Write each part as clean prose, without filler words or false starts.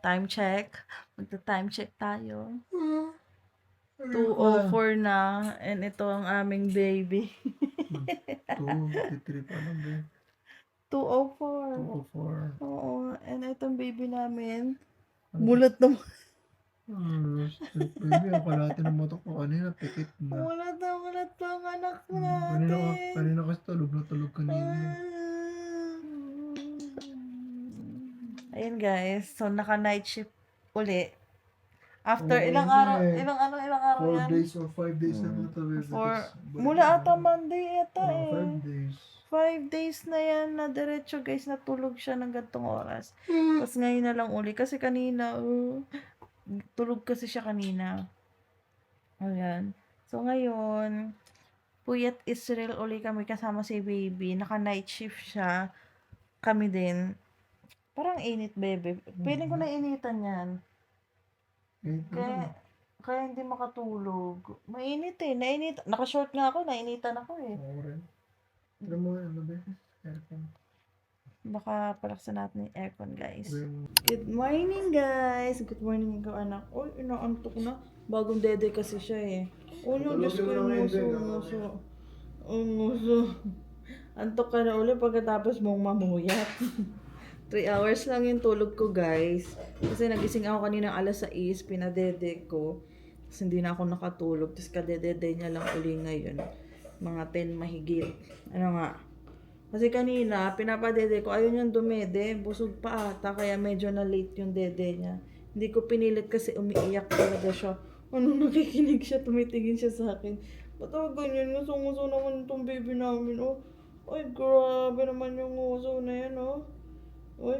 Time check. Magta-time check tayo. Ano 2:04 na. And ito ang aming baby. 2:53 pa lang, be. 2:04. 2:04. Oo. And itong baby namin. Ano? Mulat na. Baby, ang kalahati ng mata ko kanina, pikit na. Mulat pa ang anak Kanina kasi tulog na tulog kanina. Ayun guys. So, naka-night shift uli. After Oo, ilang ano araw, eh. ilang araw 4 yan? days or 5 days na ito, baby. Mula ata Monday ata 5 days. 5 days na yan na diretso guys, natulog siya ng gantong oras. Tapos ngayon na lang uli. Kasi kanina, tulog kasi siya kanina. Ayan. So ngayon, Puyat Israel uli kami kasama si baby. Naka-night shift siya. Kami din. Parang init, baby. Feeling ko nainitan yan. Kaya hindi makatulog. Mainit eh. Naka-short nga ako, nainitan ako eh. Oo rin. Ano mo, ano ba? Aircon. Baka palaksan natin yung aircon, guys. Well, Good morning, guys. Good morning, ikaw, anak. Uy, inaantok na. Bagong dede kasi siya eh. Oh, no, Diyos ko, umuso. Antok ka na ulit pagkatapos mong mamuyat. 3 hours lang yung tulog ko, guys. Kasi nagising ako kanina alas 6, pinadede ko. Kasi hindi na ako nakatulog. Tapos kadedede niya lang uli ngayon. Mga 10 mahigit. Ano nga? Kasi kanina, pinapadede ko, ayun yung dumede. Busog pa ata, kaya medyo na late yung dede niya. Hindi ko pinilit kasi umiiyak talaga siya. Ano, nakikinig siya, tumitingin siya sa akin. Ba't ako ganyan? Nguso-nguso naman itong baby namin, oh. Ay, grabe naman yung nguso na yan, oh. Uy,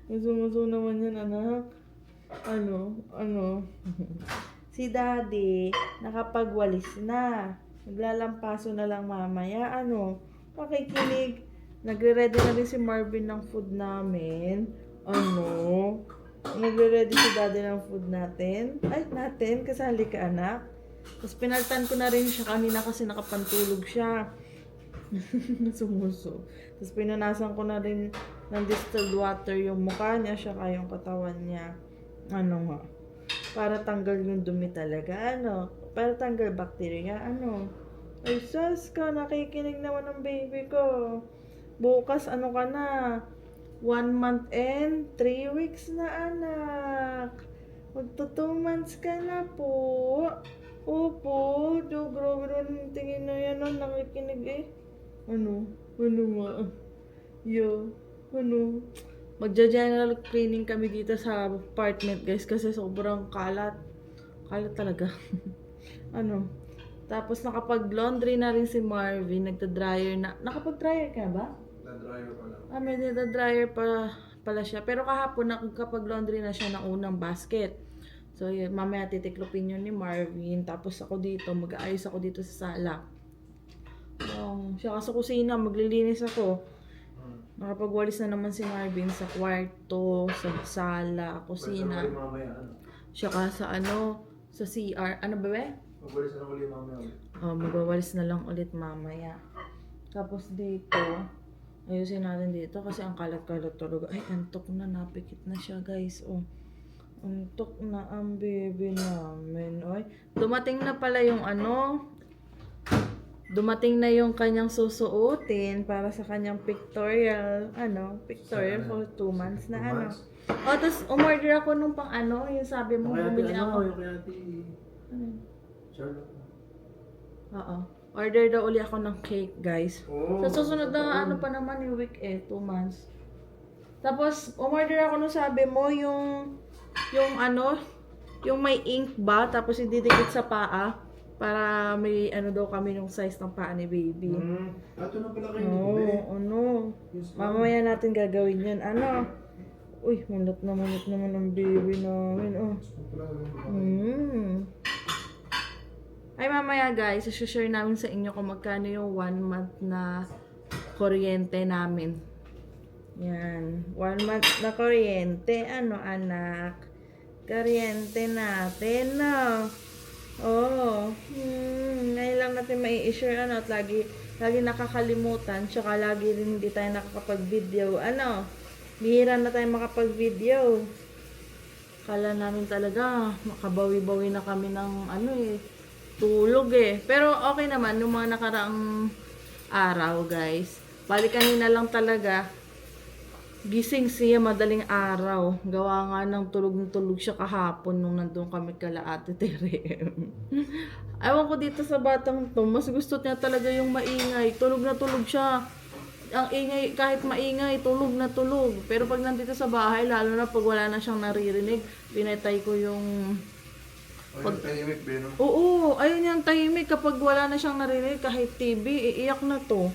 nguso-nguso naman yan, anak. Ano? Si daddy, nakapagwalis na. Naglalampaso na lang mamaya. Pakikinig. Nagre-ready na rin si Marvin ng food namin. Nagre-ready si daddy ng food natin. Natin. Kasali ka, anak. Tapos pinaltan ko na rin siya kanina kasi nakapantulog siya. Sumuso. Tapos pinanasan ko na rin ng distilled water yung mukha niya, saka yung katawan niya. Para tanggal yung dumi talaga, para tanggal bacteria, Ay, sus ka, nakikinig naman ng baby ko. Bukas, ka na, 1 month and 3 weeks na, anak. Magto 2 months ka na po. Opo, grabe rin tingin na yan, nakikinig eh. Ano nga? Magja-general cleaning kami dito sa apartment, guys, kasi sobrang kalat. Kalat talaga. Tapos nakapag-laundry na rin si Marvin, nagda-dryer na. Nakapag-dryer ka ba? na-dryer pa lang. May nagda-dryer pala siya. Pero kahapon nakapag-laundry na siya ng unang basket. So, yun, mamaya titiklopin yun ni Marvin. Tapos ako dito, mag-aayos ako dito sa sala. Siya sa kusina, maglilinis ako. Nakapagwalis na naman si Marvin sa kwarto, sa sala, kusina. Siya sa sa CR. Ano ba? Magwalis na ulit mamaya. Magwawalis na lang ulit mamaya. Tapos dito, ayusin natin dito kasi ang kalat-kalat talaga. Ay, antok na, napikit na siya, guys. Antok na ang baby namin. Ay, dumating na pala yung dumating na yung kanyang susuotin para sa kanyang pictorial, pictorial for 2 months na tapos umorder ako nung pang yung sabi mo bumili ako. Yung kaya Charlotte. Oo. Order daw uli ako ng cake, guys. Sa susunod na pa naman yung week 2 months. Tapos umorder ako nung sabi mo yung may ink ba, tapos ididikit sa paa. Para may daw kami yung size ng paa ni baby. Ito na pala kayo Mamaya natin gagawin yan. Uy, mulat naman ang baby namin. Ay, mamaya guys, share namin sa inyo kung magkano yung 1 month na kuryente namin. Yan. 1 month na kuryente. Anak? Kuryente natin, ngayon lang natin mai-share at lagi nakakalimutan, tsaka lagi rin hindi tayo nakakapag-video, Bihira na tayo makapag-video. Kala namin talaga, makabawi-bawi na kami ng tulog eh. Pero okay naman, yung mga nakaraang araw guys. Bali kanina lang talaga, gising siya madaling araw. Gawa nga ng tulog siya kahapon nung nandun kami kala Ate Tere. Ewan ko dito sa batang to, mas gusto niya talaga yung maingay. Tulog na tulog siya. Ang ingay, kahit maingay, tulog na tulog. Pero pag nandito sa bahay, lalo na pag wala na siyang naririnig, pinatay ko yung... Pag tahimik, Beno. Oo, ayun yung tahimik. Kapag wala na siyang naririnig, kahit TV, iiyak na to.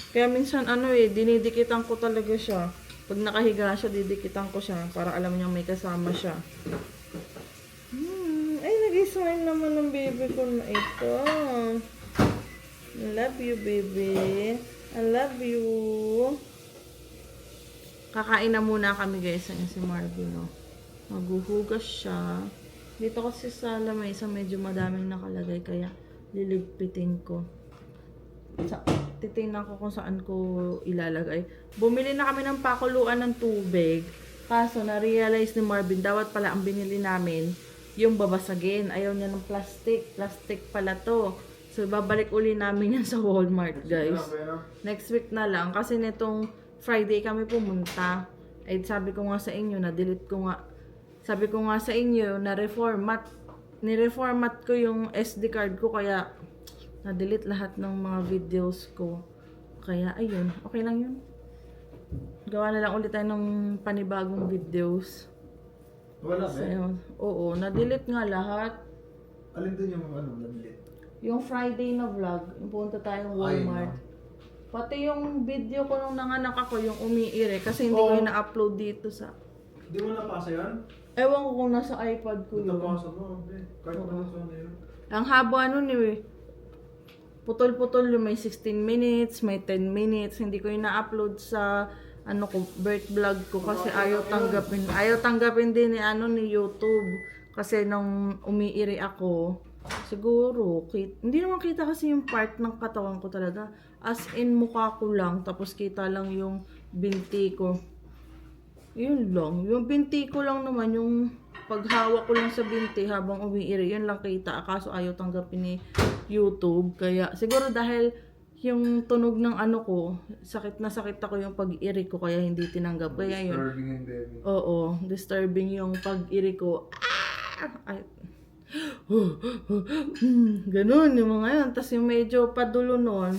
Kaya minsan dinidikitan ko talaga siya. Pag nakahiga siya, didikitan ko siya para alam niya may kasama siya. Ay, nag-smile naman ng baby ko na ito. Love you, baby. I love you. Kakain na muna kami guys. Ayan si Marvin, no? Maghuhugas siya. Dito kasi sa lamesa medyo madaming nakalagay kaya liligpitin ko. Titingnan ko kung saan ko ilalagay. Bumili na kami ng pakuluan ng tubig. Kaso na-realize ni Marvin, dapat pala ang binili namin yung babasagin. Ayaw niya ng plastic. Plastic pala to. So, babalik uli namin yan sa Walmart, guys. Next week na lang. Kasi nitong Friday kami pumunta. Ay, sabi ko nga sa inyo, na-delete ko nga. Sabi ko nga sa inyo, ni-reformat ko yung SD card ko. Kaya, na-delete lahat ng mga videos ko. Kaya, ayun. Okay lang yun. Gawa na lang ulit tayo ng panibagong videos. Wala, So, oo, na-delete nga lahat. Alin din yung na-delete? Yung Friday na vlog, yung punta tayong Walmart. Pati yung video ko nung nanganak ako, yung umiire. Kasi hindi ko yung na-upload dito sa... Di mo napasa yan? Ewan ko kung nasa iPad ko yun. Napasa mo, kahit pa nasa yun. Ang haba nun eh. Putol-putol yung may 16 minutes, may 10 minutes. Hindi ko yung na-upload sa birth vlog ko kasi ayaw tanggapin. Ayaw tanggapin din ni YouTube. Kasi nung umiire ako, siguro, hindi naman kita kasi yung part ng katawan ko talaga. As in, mukha ko lang, tapos kita lang yung binti ko. Yun lang. Yung binti ko lang naman, yung paghawak ko lang sa binti habang umiiri, yun lang kita. Kaso ayaw tanggapin ni YouTube. Kaya, siguro dahil yung tunog ng ko, sakit na sakit ako yung pag-iri ko, kaya hindi tinanggap. Kaya yun. Disturbing and baby. Oo, disturbing yung pag-iri ko. Ay, ganun yung mga yun. Tapos yung medyo padulo nun,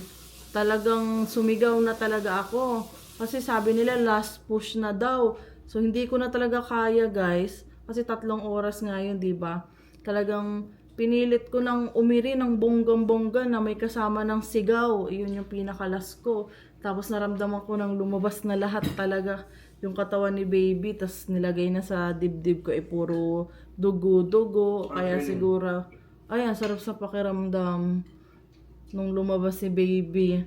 talagang sumigaw na talaga ako. Kasi sabi nila last push na daw. So hindi ko na talaga kaya guys. Kasi 3 oras nga yun, diba? Talagang pinilit ko ng umiri ng bonggang-bongga na may kasama ng sigaw. Iyon yung pinakalas ko. Tapos naramdaman ko nang lumabas na lahat talaga yung katawan ni baby. Tapos nilagay na sa dibdib ko puro dugo-dugo. Kaya siguro, ayan, sarap sa pakiramdam nung lumabas si baby.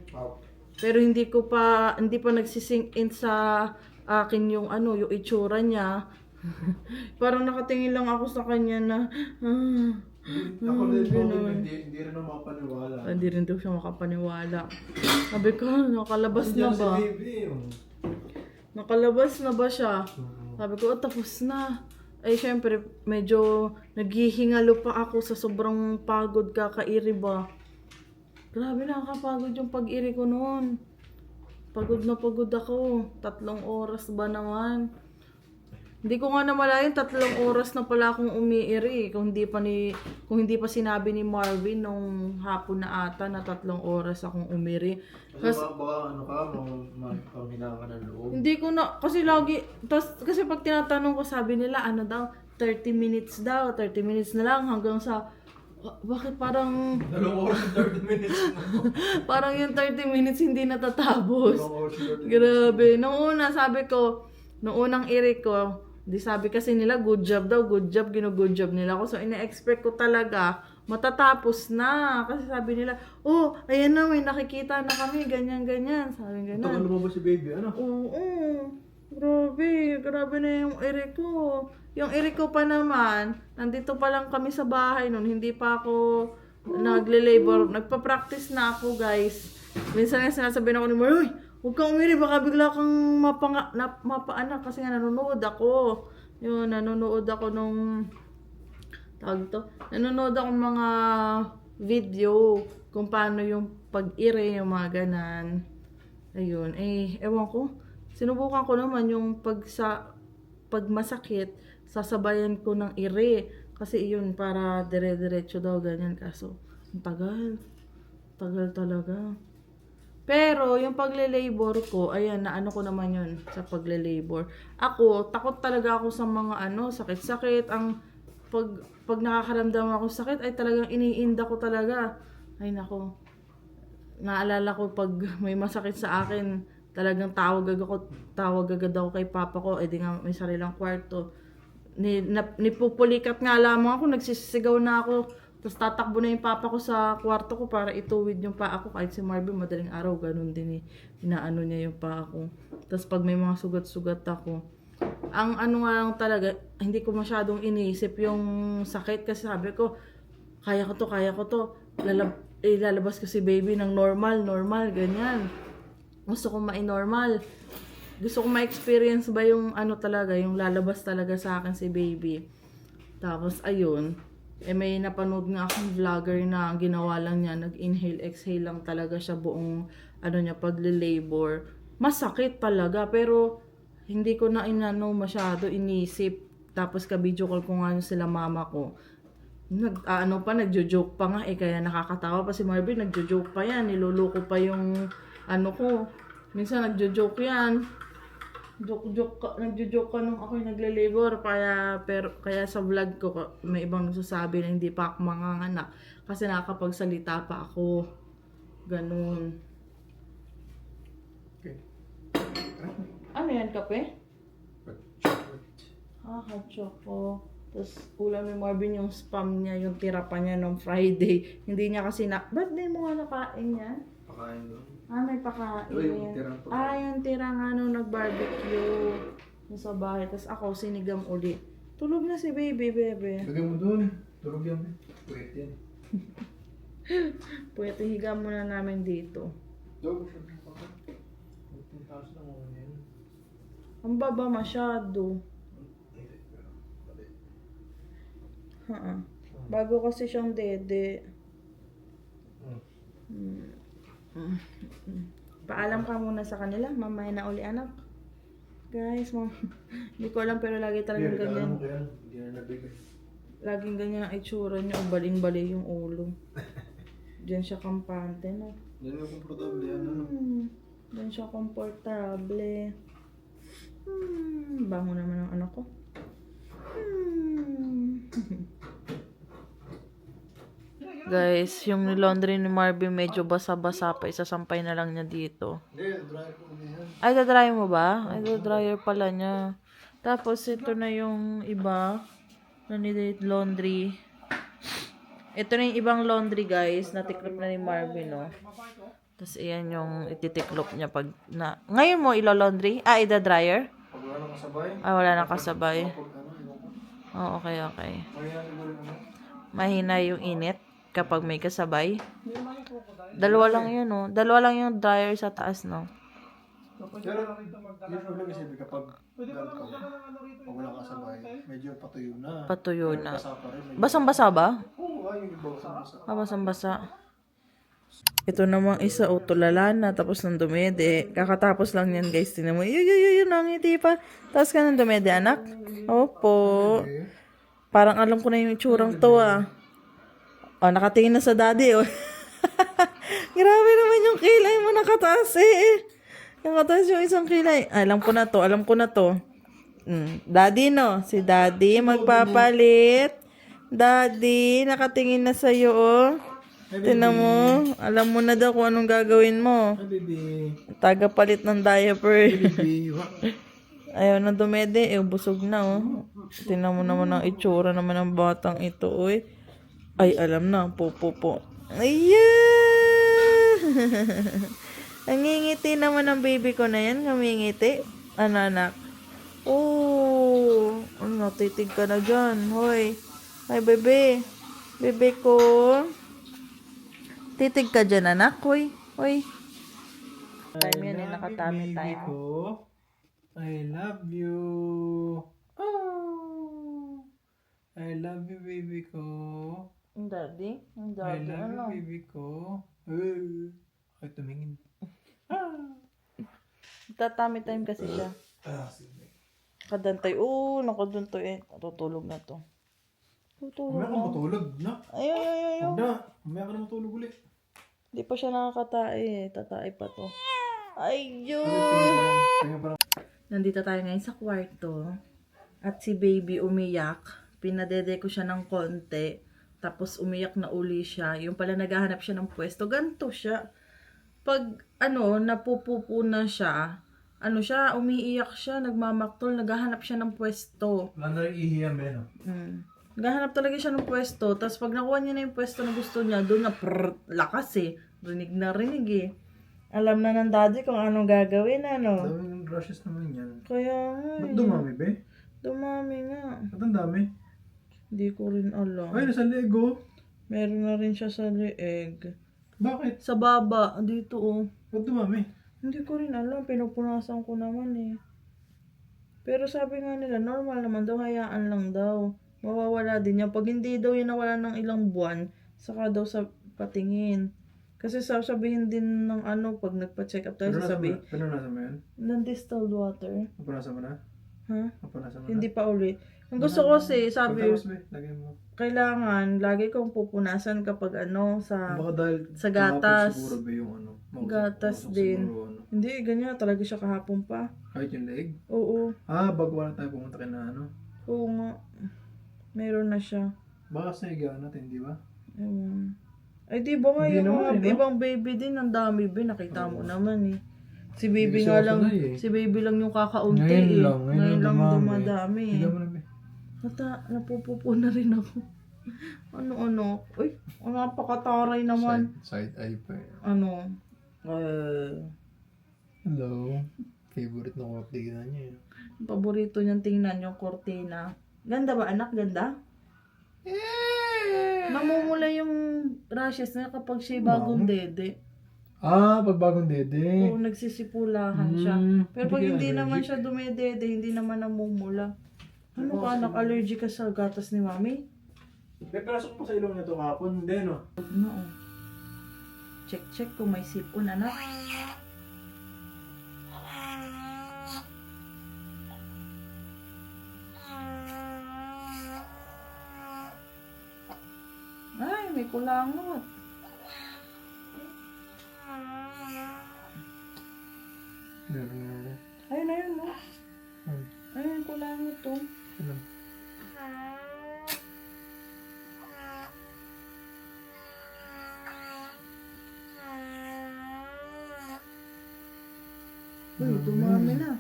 Pero hindi pa nagsisink in sa akin yung yung itsura niya. Parang nakatingin lang ako sa kanya na Ako din, hindi rin ako makapaniwala. Hindi rin daw siya makapaniwala. Sabi ko, nakalabas na ba? Si baby, Nakalabas na ba siya? Sabi ko, tapos na. Ay, syempre, medyo naghihingalo pa ako sa sobrang pagod kakairi ba. Grabe, nakakapagod yung pag-iri ko noon. Pagod na pagod ako. 3 oras ba naman? Hindi ko nga namalayan 3 oras na pala akong umiiri. Kung hindi pa sinabi ni Marvin nung hapon na ata na 3 oras akong umiri. Kasi baka panghinaan ka ng loob. Hindi ko na, kasi kasi pag tinatanong ko, sabi nila, 30 minutes daw, 30 minutes na lang hanggang sa, bakit parang, 2 oras and 30 minutes mo. parang yung 30 minutes hindi natatapos. 2 oras and 30 minutes. Grabe. Nung unang iri ko, di sabi kasi nila, good job daw, good job, good job nila ako. So, ina-expect ko talaga, matatapos na. Kasi sabi nila, ayan na, may nakikita na kami, ganyan-ganyan. Sabi Ito ganyan. ka lumabas si baby, ano? Oo. Grabe na yung iri ko. Yung iri ko pa naman, nandito pa lang kami sa bahay nun, hindi pa ako nagle-labor. Nagpa-practice na ako, guys. Minsan nga sinasabi na ako ni Mar, Huwag kang umiri, baka bigla kang mapaanak kasi nga nanonood ako. Yun, nanonood ako nung, tawag to, nanonood ako ng mga video kung paano yung pag-ire, yung mga ganan. Ayun, ewan ko. Sinubukan ko naman yung pag masakit, sasabayan ko ng ire. Kasi yun, para dire-diretso daw, ganyan. Kaso, ang tagal. Tagal talaga. Pero, yung pagle-labor ko, ayan, naano ko naman yun sa pagle-labor. Ako, takot talaga ako sa mga sakit-sakit. Pag nakakaramdam ako sakit, ay talagang iniinda ko talaga. Ay, nako. Naalala ko pag may masakit sa akin, talagang tawag agad ako kay papa ko. Eh, di nga may sarilang kwarto. Nipupulikat nga lamang ako, nagsisigaw na ako. Tapos tatakbo na yung papa ko sa kwarto ko para ituwid yung paa ko. Kahit si Marvin, madaling araw, ganun din inaano niya yung paa ko. Tapos pag may mga sugat-sugat ako, ang nga lang talaga, hindi ko masyadong iniisip yung sakit. Kasi sabi ko, kaya ko to. Ilalabas ko si baby ng normal, ganyan. Gusto ko ma-normal. Gusto ko ma-experience ba yung talaga, yung lalabas talaga sa akin si baby. Tapos, ayun. May napanood nga akong vlogger na ginawa lang niya, nag-inhale, exhale lang talaga siya buong, pagle-labor. Masakit talaga, pero hindi ko na masyado inisip. Tapos, ka-video call ko nga sila mama ko. Nagjo-joke pa nga kaya nakakatawa pa si Marvin, nagjo-joke pa yan, niloloko pa yung ko. Minsan nagjo-joke yan. Nagjo-joke ka nung ako'y nagle-labor, kaya sa vlog ko may ibang nagsasabi na hindi pa ako manganganak kasi nakakapagsalita pa ako. Ganun. Okay. Ano yan, kape? Hot choco. Tapos ulam ni Marvin yung spam niya, yung tira pa niya nung Friday. Hindi niya kasi ba't di mo nga nakain yan? Pakain doon. May pakain. Yung tirang pagkain. Yung tira nga nung nag-barbecue sa bahay. Tapos ako sinigam uli. Tulog na si baby, bebe. Lagyan mo doon. Tulog yan. Pwede yan. Pwede higa muna namin dito. Doon siya ng pakain. 15,000 lang mo yan. Ang baba masyado. Bago kasi siyang dede. Paalam ka muna sa kanila. Mamaya na uli, anak. Guys, hindi ko alam pero lagi talagang ganyan. Hindi na nabigay. Laging ganyan ang itsura niya. Baling-bali yung ulo. Diyan siya kampante, no? Diyan yung komportable yan, Diyan siya komportable. Bango naman ang anak ko. Guys, yung laundry ni Marvin medyo basa-basa pa. Isasampay na lang niya dito. Hindi, dryer ko na yan. Ay, dadryer mo ba? Ay, dadryer pala niya. Tapos, ito na yung iba na laundry. Ito na yung ibang laundry, guys. Natiklop na ni Marvin, no? Tapos, ayan yung ititiklop niya pag na... Ngayon mo ilo-laundry? Ida-dryer? Pag wala nang kasabay. Wala nang kasabay. Oh, okay. Mahina yung init kapag may kasabay. Dalawa lang yun, no? Dalawa lang yung dryer sa taas, no? Pero, yung problem kasi kapag ganito, pag wala kasabay, medyo patuyo na. Patuyo na. Basa pa rin. Basang-basa ba? Oo, yung iba basa-basa. Basang-basa. Ito namang isa, tulala na, tapos nang dumede. Kakatapos lang yan, guys. Tinan mo, yun, nangiti pa. Tapos ka nang dumede, anak? Opo. Parang alam ko na yung itsurang to, nakatingin na sa daddy, Grabe naman yung kilay mo, nakataas, Nakataas yung isang kilay. Alam ko na to. Daddy, no? Si daddy, magpapalit. Daddy, nakatingin na sa'yo, Tinan mo, alam mo na daw kung anong gagawin mo. Ay, baby. Tagapalit ng diaper. Baby, Ayaw na dumede, busog na, Tinan mo naman ang itsura naman ng batang ito, Ay, alam na, po. Ayan! Nangingiti naman ang baby ko na yan, ngumingiti. Ano, anak? Titig ka na dyan, hoy. Ay, bebe. Bebe ko. Titig ka dyan, anak, hoy. Time yan, tummy baby time. ko. I love you. Oh, I love you, baby ko. Ang daddy? Ang I daddy, love you, ano? baby ko. Ay, tumingin. Tummy time kasi siya. Sige. Kadantay. Nakadantay eh. Natutulog na to. Tutulog Mamaya ka na. matulog, na. Ay. Huwag na. Mamaya ka na matulog ulit. Hindi pa siya nakakatae eh. Tatae pa to. Ayun! Tingnan pa lang. Nandito tayo ngayon sa kwarto. At si baby umiyak. Pinadede ko siya ng konti. Tapos umiyak na uli siya. Yung pala naghahanap siya ng pwesto. Ganto siya. Pag napupupo na siya, umiiyak siya, nagmamaktol, naghahanap siya ng pwesto. Wala na rin ihiyam eh, no? Naghahanap talaga siya ng pwesto. Tapos pag nakuha niya na yung pwesto na gusto niya, doon na lakas eh. Rinig na rinig eh. Alam na ng daddy kung anong gagawin, ano. Daming rushes naman yan. Kaya nga Ba't eh. dumami, be? Dumami nga. Ba't ang dami? Hindi ko rin alam. Ay, nasa Lego. Meron na rin siya sa leeg. Bakit? Sa baba, dito oh. Ba't dumami? Hindi ko rin alam, pinupunasan ko naman eh. Pero sabi nga nila, normal naman daw, hayaan lang daw. Mawawala din yan. Pag hindi daw yun nawala ng ilang buwan, saka daw sa patingin. Kasi sasabihin din ng pag nagpa-check up tayo, sasabihin, Pinunasan mo yan? ng distilled water. Napunasan mo na? Ha? Napunasan mo na? Hindi pa uli. Ang gusto ko kasi, sabi, Pagtapos, be, lagay mo. kailangan, lagi kong pupunasan kapag sa Baka dahil sa gatas. kahapon siguro, be, yung Gatas mausap din. siguro, Hindi, ganyan talaga siya kahapon pa. Kahit yung leg? Oo. Bago na tayo pumunta kay na Oo nga. Meron na siya. Baka sa higa natin, di ba? Ay, di ba nga Hindi yung naman, mga no? ibang baby din, ang dami ba? Nakita mo naman eh. Si baby Hindi nga kasi lang, ako sanay, eh. si baby lang yung kakaunti Ngayon eh. lang, Ngayon lang dumadami eh. Higa mo na, be. Napupupo na rin ako. Uy, napakataray naman. Side eye pa eh. Hello. Favorite na kortina niya eh. Paborito niyang tingnan yung kortina. Ganda ba anak? Ganda? Namumula yung rashes niya kapag siya bagong dede. Pag bagong dede. Oo, nagsisipulahan siya. Pero pag hindi naman siya dumedede, hindi naman namumula. Ano ka anak? Allergic ka sa gatas ni mami? May pasok pa sa ilong nito kahapon. Hindi, no? Oo. Check kung may sipon anak. Ay, may kulangot. Ayun na yun, no? Ayun, kulangot to. Ano? Uy, dumami na.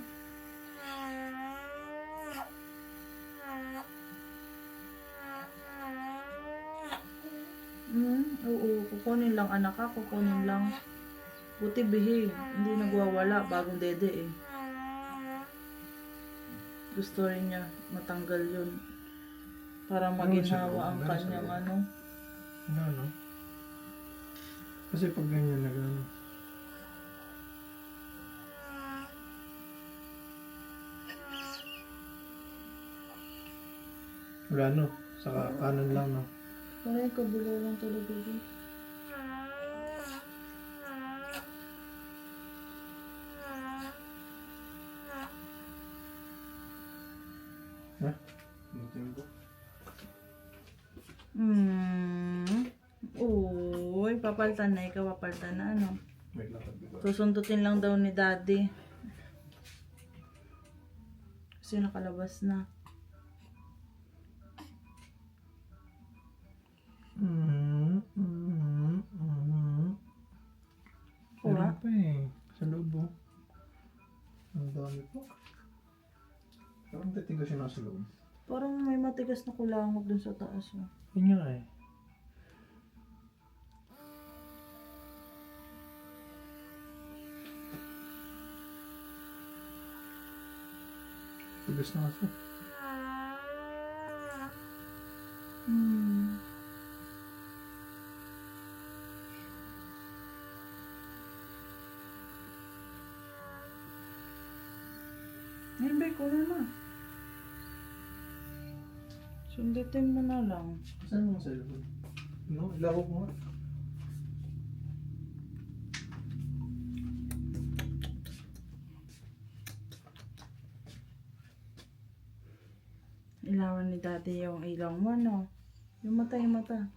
Oo, kukunin lang anak ka, kukunin lang. Buti behave, hindi nagwawala, bagong dede eh. Gusto rin niya matanggal yun. Para maginhawa ang kanyang Ano? Kasi pag ganyan na gano'n. Wala no, saka kanan lang no. Ay, kabila lang talaga yun. Ha? Butin ko. Uy, papalitan na. Ikaw papalitan na ano. Wait lang, pagbigo. Susundutin lang daw ni daddy. Kasi nakalabas na. Wala pa eh. Sa loob oh. Ang dami po. Parang titigas siya nasa loob. Parang may matigas na kulangot dun sa taas. Oh. Yun nga eh. Tigas na kasi. kunin na. Sundutin mo na lang. Saan mo sa cellphone? No, ilawak mo nga. Ilawan ni daddy yung ilaw mo, no? Yung mata, yung mata.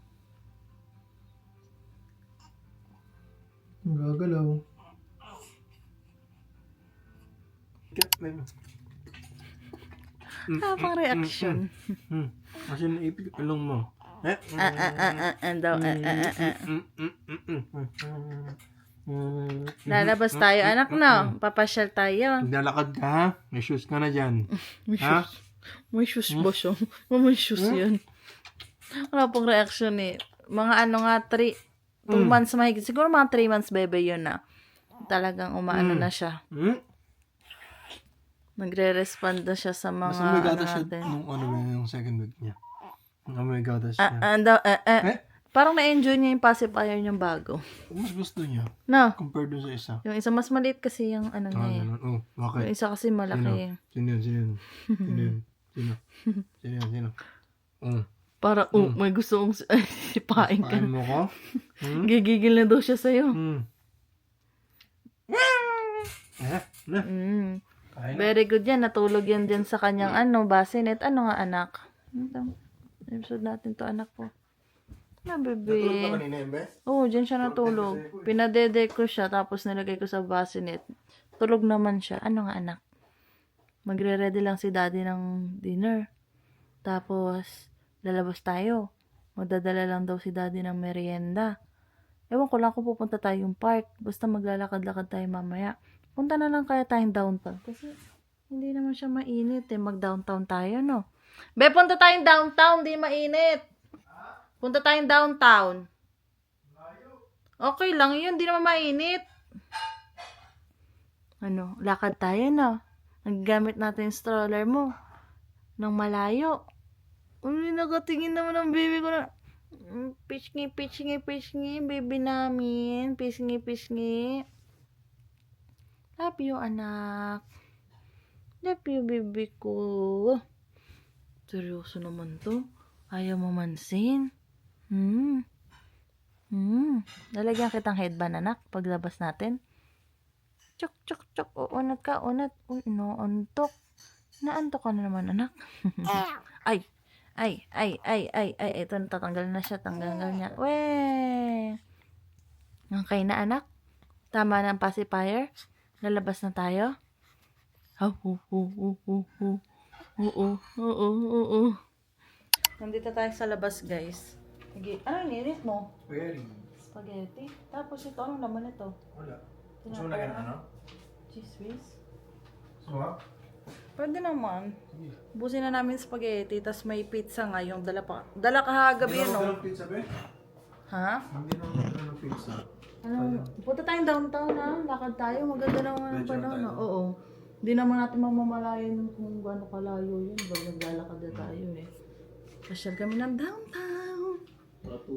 Ang gagalaw. Pang reaction. Kasi naipit yung ilong mo. Lalabas tayo, anak, no? Papasyal tayo. Naglalakad ka ha? May shoes ka na dyan. May Ha? shoes. May shoes ba siya? May shoes yan. Wala pong reaction eh. Mga ano nga, 2 months mahigit. Siguro mga 3 months bebe yun na. Talagang umaano na siya. Nagre-respond na siya sa mga Mas may ano gatas siya natin. nung ano ba yung second week niya. May gatas Ah, niya. Parang na-enjoy niya yung pacifier niyang bago. Mas gusto niya. No? Compared dun sa isa. Yung isa mas maliit kasi yung ano niya eh. Ganun. Oh, bakit? Yung isa kasi malaki. Sino yun? Sino yun? Sino yun? Sino? Sino yun? Sino? Para, may gusto kong sipain ka. Paano mo ko? Gigigil na daw siya sa'yo. Na. Mm. Kain na. Very good yan. Natulog yan dyan sa kanyang bassinet. Ano nga anak? Ito. Episode natin to anak ko. Na Natulog bebe. ka kanina yun, Bes? Oo, dyan siya natulog. Pinadede ko siya tapos nilagay ko sa bassinet. Tulog naman siya. Ano nga anak? Magre-ready lang si daddy ng dinner. Tapos, lalabas tayo. Magdadala lang daw si daddy ng merienda. Ewan ko lang kung pupunta tayong park. Basta maglalakad-lakad tayo mamaya. Punta na lang kaya tayong downtown. Kasi hindi naman siya mainit eh. Mag-downtown tayo, no? Be, punta tayong downtown. Hindi mainit. Punta tayong downtown. Okay lang yun. Hindi naman mainit. Ano? Lakad tayo, no? Naggamit natin yung stroller mo. Nang malayo. Uy, nakatingin naman ang baby ko na. Pisngi, pisngi, pisngi. Baby namin. Pisngi, pisngi. Love you, anak. Love you, baby ko. Seryoso naman to. Ayaw mo mansin. Lalagyan kitang headband, anak. Paglabas natin. Chok, chok, chok. Unat ka, unat. Uy, inaantok. Naantok ka na naman, anak. Ay. Ito, tatanggal na siya. Tanggal niya. Weh. Okay na, anak. Tama na ang pacifier. Lalabas na tayo. Oo. Nandito tayo sa labas, guys. Ano nirit mo? Very. Spaghetti. Tapos ito, anong laman ito? Wala. Gusto mo lagyan ano? Cheese whiz. Suwa? Pwede naman. Busin na namin spaghetti, tas may pizza nga yung dala kahagabi yun, no? Hindi pizza, be? Ha? Hindi naman ng pizza. Ano? Punta tayong downtown, ha? Lakad tayo. Maganda naman ang Medyo panahon, tayo. no? Oo. Hindi naman natin mamamalayan kung gaano kalayo yun. Bago naglalakad na tayo, eh. Pasyal kami ng downtown.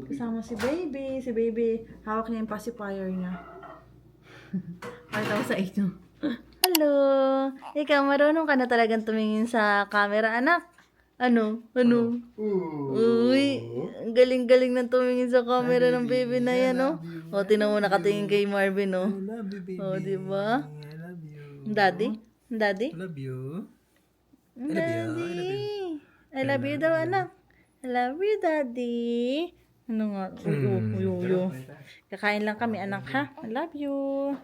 Kasama si baby. Si baby, hawak niya yung pacifier niya. Pakita ko sa inyo. Hello! Ikaw, marunong ka na talagang tumingin sa camera, anak. Ano? Uy, ang galing-galing na tumingin sa camera ng baby na yan, no? O, tinan mo nakatingin kay Marvin, no? Love you, baby. O, diba? I love you. Daddy? Daddy? Love you. Daddy. I love you daw, anak. I love you, Daddy. Ano nga? Uyo. Kakain lang kami, anak, ha? I love you.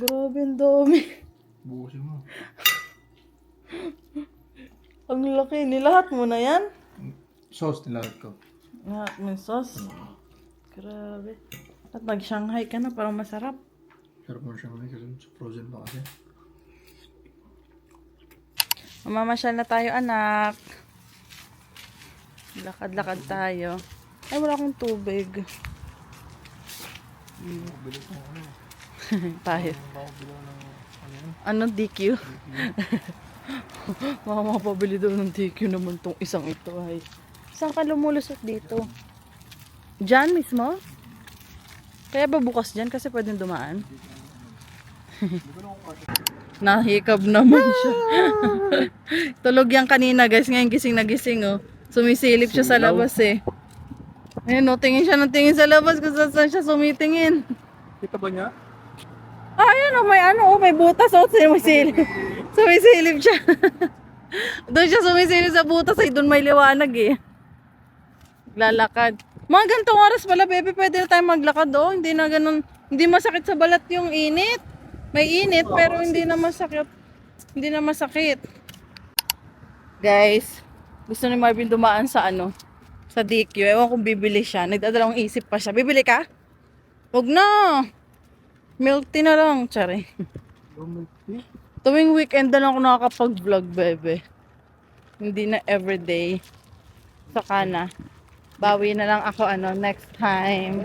Grabe, ang dami. Bukusin mo. Ang laki. Nilahat mo na yan? Sauce nilagay ko. Lahat mo yung sauce. Grabe. At nag-Shanghai ka na, parang masarap. Sarap mo siya kasi frozen pa kasi. Mamamasyal na tayo, anak. Lakad-lakad tayo. Ay, wala akong tubig. Bili ko ano. Tayo. Baka bili ko ng ano yun. Ano, DQ? Baka mapabili daw ng DQ naman tong isang ito. Ay. Saan ka lumulusot dito? Diyan mismo? Kaya ba bukas dyan? Kasi pwedeng dumaan. Hindi ko na kung kasi. Nahikab naman siya. Tulog yan kanina guys. Ngayon gising na gising oh. Sumisilip siya sa Silaw. labas eh. Ayun oh, tingin siya ng tingin sa labas kung saan siya sumitingin. Kita ba niya? Ah, ayun oh, may ano oh, may butas oh. Sumisilip. Sumisilip siya. Doon siya sumisilip sa butas ay doon may liwanag eh. Lalakad. Mga gantong oras pala, bebe, pwede na tayo maglakad oh. Hindi na ganun, hindi masakit sa balat yung init. May init pero hindi na masakit. Hindi na masakit. Guys, gusto ni Marvin dumaan sa ano, sa DQ. Ewan kung bibili siya. Nagdadalawang isip pa siya. Bibili ka? Huwag na. Milk tea na lang, tsari. Tuwing weekend na lang ako nakakapag-vlog, bebe. Hindi na everyday. Saka na. Bawi na lang ako ano next time.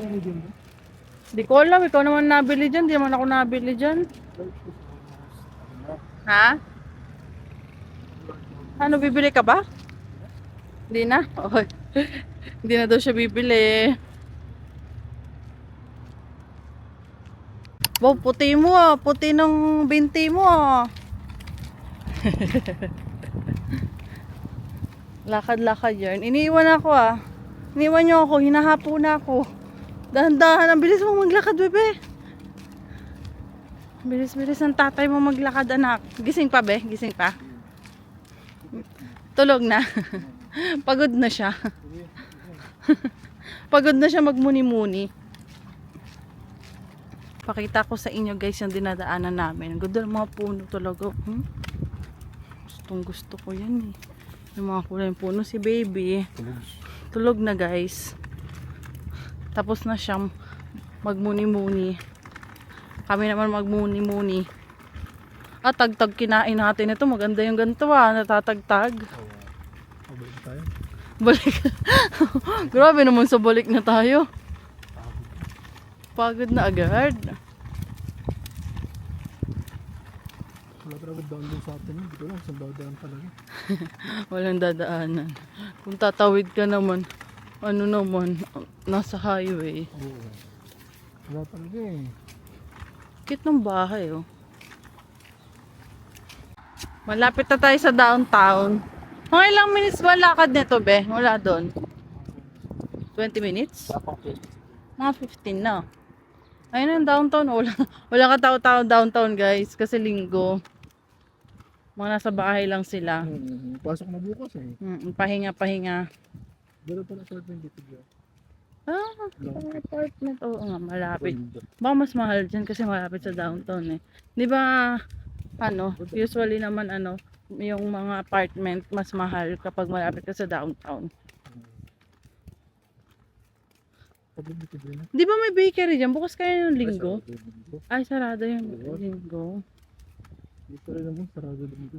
Hindi ko alam, ikaw naman nabili dyan. Hindi naman ako nabili dyan. Ha? Ano, bibili ka ba? Hindi na? Okay. Hindi na daw siya bibili. Wow, puti mo ah. Puti ng binti mo ah. Lakad-lakad yan. Iniiwan ako ah. Iniwan niyo ako. Hinahapo na ako. Dahan-dahan. Ang bilis mo maglakad, bebe. Bilis-bilis ng tatay mo maglakad, anak. Gising pa, be? Gising pa? Tulog na. Pagod na siya. Pagod na siya magmuni-muni. Pakita ko sa inyo guys yung dinadaanan namin. Ang ganda ng mga puno talaga. Gustong gusto ko yan eh. Yung mga kulay ng puno. Si baby. Tulog na guys. Tapos na siyang magmuni-muni. Kami naman magmuni-muni. Ah, tag-tag kinain natin ito. Maganda yung ganito ah. Natatagtag. Balik tayo. Balik. Grabe naman sa balik na tayo. Pagod na agad. Wala talaga down din sa atin. Hindi ko lang saan dadaan talaga. Walang dadaanan. Kung tatawid ka naman, ano naman, nasa highway. Oo. Wala talaga eh. Cute ng bahay oh. Malapit na tayo sa downtown. Mga ilang minutes ba lakad nito, be? Wala doon. 20 minutes? Mga 15 na. Ayun ang downtown. Wala ka tao-tao downtown guys. Kasi linggo. Mga nasa bahay lang sila. Pasok na bukas eh. Pahinga-pahinga. Dito pala sa atin dito dyan. Ah, apartment. Oo nga, malapit. Baka mas mahal dyan kasi malapit sa downtown eh. Di ba, ano, usually naman ano, yung mga apartment mas mahal kapag malapit ka sa downtown. Dito dyan. Di ba may bakery dyan? Bukas kayo ng linggo? Ay, sarado yung linggo. Dito rin naman, sarado dito.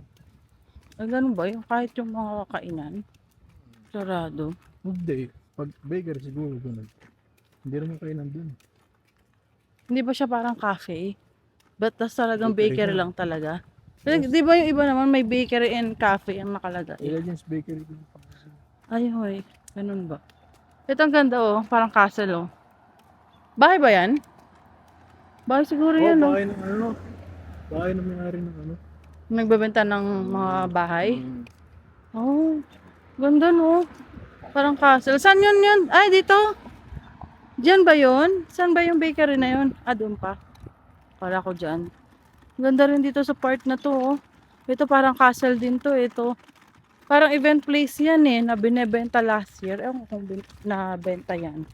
Ay, ganun ba? Yung kahit yung mga kakainan? Sarado. Hindi. Pag baker siguro doon. Hindi naman kayo nandun. Hindi ba siya parang cafe? But tas talagang Bakery bakery na. lang talaga? Di ba yung iba naman may bakery and cafe ang nakalagay? Ilagins bakery dito. Ay, hoy. Ganun ba? Ito ang ganda oh. Parang castle oh. Bahay ba yan? Bahay siguro yan oh. Bahay ng ano. Bahay ng may-ari ng ano. Nagbebenta ng mga bahay? Oh. Ganda no. Parang castle. Saan yun? Ay, dito. Diyan ba yun? Saan ba yung bakery na yun? Ah, doon pa. Para ko dyan. Ganda rin dito sa part na to oh. Ito parang castle din to. Ito. Parang event place yan eh. Na binebenta last year. Ewan ko kung nabenta yan.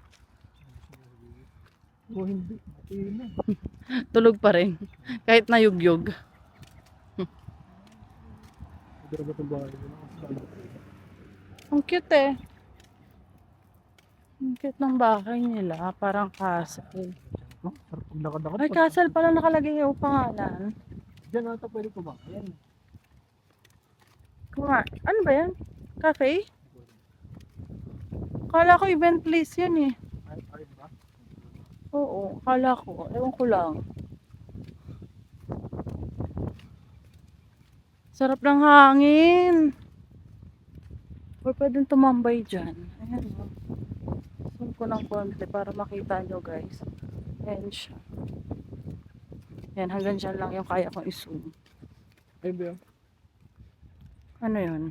O hindi. Mati na. Tulog pa rin. Kahit nayugyog. Dito ba itong bahay? Ang cute eh. Ang cute ng bahay nila. Parang castle. No? Parang paglakad-lakad. Ay, castle pala nakalagay yung pangalan. Diyan ata pwede ko ba? Ayan. Kuma, ano ba yan? Cafe? Kala ko event place yan eh. Ay ba? Oo, kala ko. Ewan ko lang. Sarap ng hangin. Or pwedeng tumambay dyan. Ayan o. Zoom ko ng konti para makita nyo guys. Ayan siya. Ayan, hanggang dyan lang yung kaya kong i-zoom. Ay, ba? Ano yun?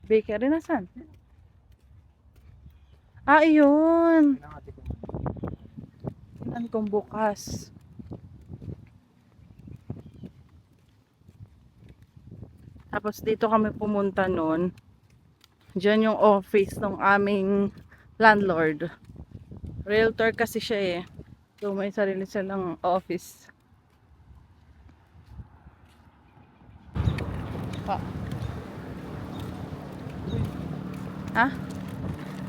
Bakery na saan? Ah, yun. Pinangati ko. Tingnan kong bukas. Tapos dito kami pumunta noon. Diyan yung office ng aming landlord. Realtor kasi siya eh. So may sarili silang office. Pa. Ha?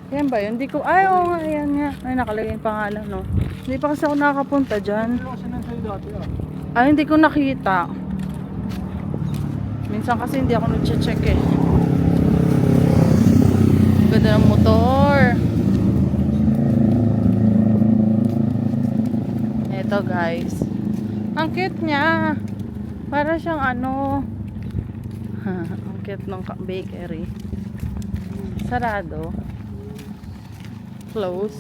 Yan ba yun? Hindi ko, ay oo nga, yan nga. Ay nakalagay yung pangalan no. Hindi pa kasi ako nakakapunta dyan. Ano kasi nang sa'yo dati ah? Ay hindi ko nakita. Minsan kasi hindi ako nag-check eh. Ganda ng motor. Eto guys. Ang cute niya. Para siyang ano. Ang cute ng bakery. Sarado. Close.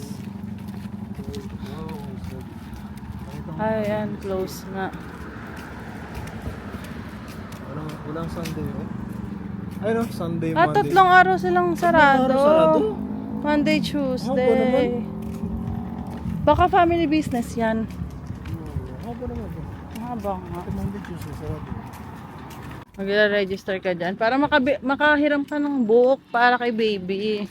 Ayan, close nga. Walang Sunday eh. Ay no, Sunday, Ah, Monday. 3 araw silang sarado. araw sarado? Monday, Haba Tuesday. Baka family business yan. Haba naman po. Haba nga. Monday, Tuesday, sarado. Mag-register ka dyan para makahiram ka ng buhok para kay baby.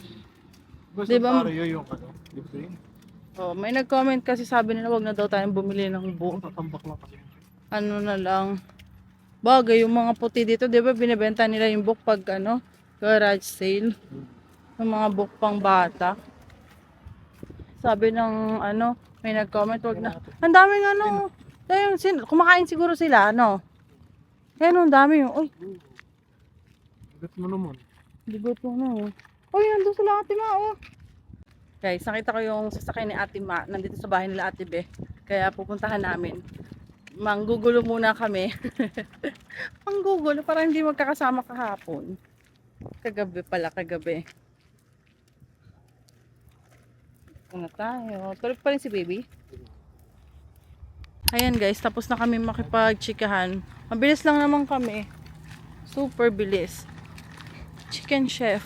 Basta Diba? Ontario yung ano, libre. Oh, may nag-comment kasi sabi nila wag na daw tayong bumili ng buhok. Tatambak lang kasi. Ano na lang. Bagay yung mga puti dito, 'di ba? Binebenta nila yung buhok pag ano, garage sale. Yung mga buhok pang bata. Sabi ng ano, may nag-comment wag na. Ang daming ano. Kumakain siguro sila, ano. Kaya ang dami yung, uy, Gat mo naman. bigot mo na. Uy, nandun sila Ate Ma, oh. Guys, nakita ko yung sasakyan ni Ate Ma, nandito sa bahay nila Ate Be. Kaya pupuntahan namin. Manggugulo muna kami. Manggugulo para hindi magkakasama kahapon. Kagabi pala, kagabi. Ito na tayo. Tulog pa rin si baby. Ayan guys, tapos na kami makipag-chikahan. Mabilis lang naman kami. Super bilis. Chicken Chef.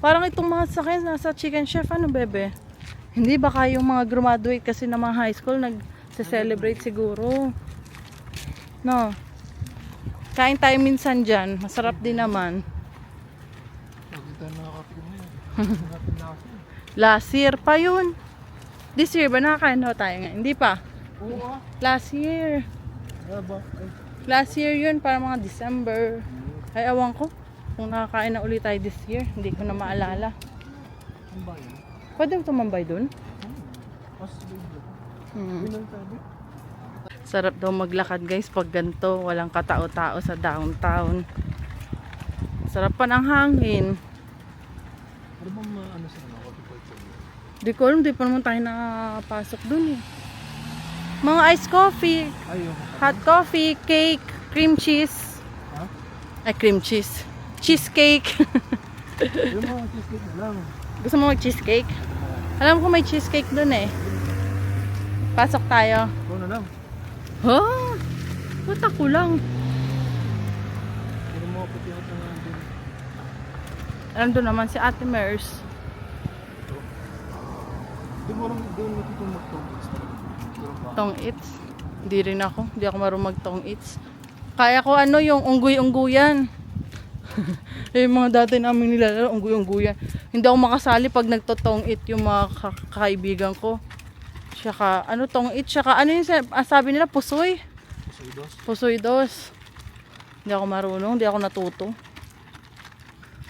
Parang itong mga sakyan nasa Chicken Chef, ano bebe? Hindi, baka yung mga graduate kasi ng mga high school nag-celebrate siguro. No. Kain tayo minsan dyan. Masarap din naman. Hindi tayo nakakapin na yan. Nakapin na ako. Last year pa yun. This year ba nakakain na tayo nga? Hindi pa. Oo ah. Last year. Ano ba? Ay, Last year yun, para mga December. Ay, awan ko. Kung nakakain na ulit tayo this year, hindi ko na maalala. ano ba yun? Pwede mo tumambay dun? Mas bigla. Hmm. Bilang tabi. Sarap daw maglakad guys pag ganito. Walang katao-tao sa downtown. Sarap pa ng hangin. Ano bang ano sa mga horticulture? Di ko alam, di pa naman tayo nakapasok dun eh. Mga iced coffee, Ay, yung hot coffee, cake, cream cheese. ha? Ay, cream cheese. Cheesecake. Yung mga cheesecake na lang. Gusto mo mag-cheesecake? Alam ko may cheesecake dun eh. Pasok tayo. Ikaw na lang. Ha? Ba't ako lang? Puro mga puti at nga din. Nandun naman si Ate Mers. Di mo lang doon natutong mag-topics talaga. Tong its. Hindi rin ako. Hindi ako marunong mag-tong its. Kaya ko ano yung unggoy-ungguyan. Yung mga dati namin nilalaro, unggoy-ungguyan. Hindi ako makasali pag nagtotong it yung mga kaibigan ko. Tsaka, ano tong it? Tsaka, ano yung sabi nila? Pusoy. Pusoy-dos. Pusoy-dos. Hindi ako marunong. Hindi ako natuto.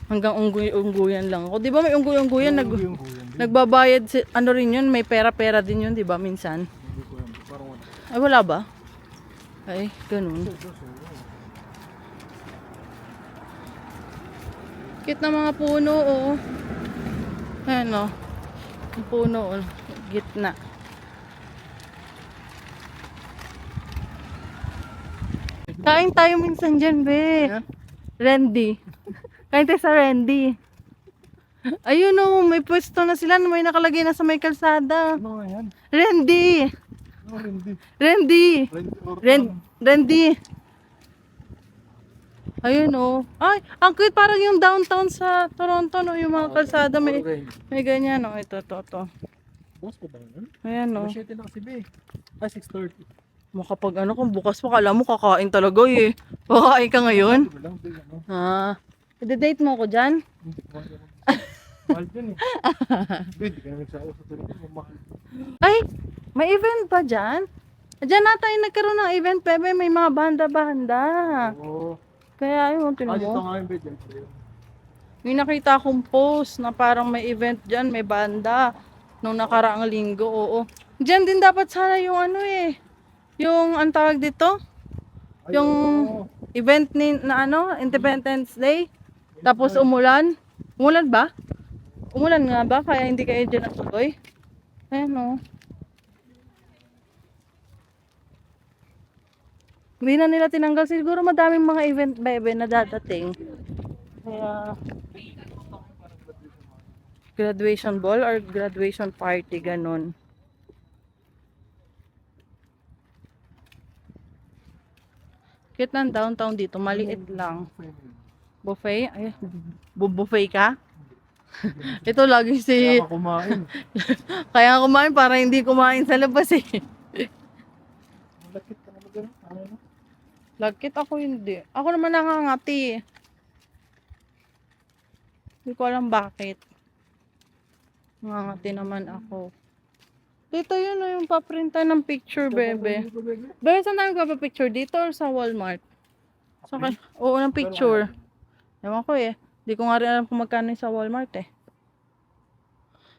Hanggang unggoy-ungguyan lang ako. Di ba may unggoy-ungguyan? Yung kuyan. Nagbabayad, ano rin yun? May pera-pera din yun, di ba? Minsan. Hindi ko yan. Parang wala. Ay, wala ba? Ay, ganun. Cute na mga puno, oh. Ayan, oh. Yung puno, oh. Gitna. Kain tayo minsan dyan, be. Yan? Randy. Kain tayo sa Randy. Ayun, oh. May pwesto na sila. May nakalagay na sa may kalsada. Ano nga yan? Randy. Ano, Randy? Randy. Randy or Randy. Ayun oh. Ay, ang cute, parang yung downtown sa Toronto, no? Yung mga kalsada may ganyan, no? Ito. Boss ko ba yun? Ayan, no? 7 na kasi be. Ah, 6:30. Makapag ano, kung bukas pa, kala mo kakain talaga eh. Kakain ka ngayon? Sabi ko lang, be, ano. Ah, i-date mo ko dyan? Mahal dyan eh. Be, di ka na nagsawa sa tuloy. Mahal. Ay, may event ba dyan? Diyan na tayo nagkaroon ng event, Bebe. May mga banda-banda. Oo. Kaya yun, Ah, tinan dito mo. nga yung be, dyan pa rin. May nakita akong post na parang may event dyan, may banda. Nung nakaraang linggo, oo. Diyan din dapat sana yung ano eh. Yung, ang tawag dito? Ay, Yung oo. event ni, na ano, Independence Day. Tapos umulan. Umulan ba? Umulan nga ba? Kaya hindi kayo dyan natuloy? Ayan o. Hindi na nila tinanggal. Siguro madaming mga event, Bebe, na dadating. Kaya, graduation ball or graduation party, ganun. Cute ng downtown dito, maliit lang. Buffet? Ay, buffet ka? Ito lagi si... Kaya ka kumain. Kaya kumain para hindi kumain sa labas eh. Malakit ka na ba gano'n? Ano? Lagkit ako hindi. Ako naman nangangati eh. Hindi ko alam bakit. Nangangati naman ako. Dito yun o yung paprintan ng picture, Bebe. Bebe, saan tayo magpapapicture? Dito or sa Walmart? So, oo, ng picture. Ewan ko eh. Hindi ko nga rin alam kung magkano yung sa Walmart eh.